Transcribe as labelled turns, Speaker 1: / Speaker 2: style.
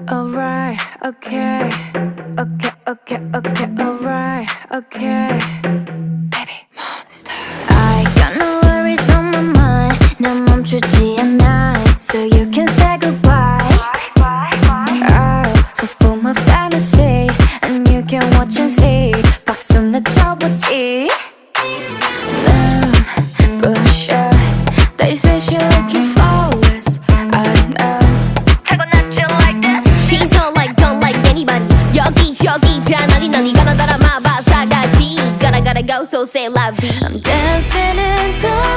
Speaker 1: Alright, okay, okay, okay, okay, alright, okay. Baby monster. I got no worries on my mind. 난 멈추지 않아. So you can say goodbye. I'll fulfill my fantasy, and you can watch and see. 박수나 쳐보지. Push up. They say she looking flawless. I know. 여기저기 다 난리나 네가 나 따라 마봐 사가지 Gotta go so say la vie. I'm dancing in the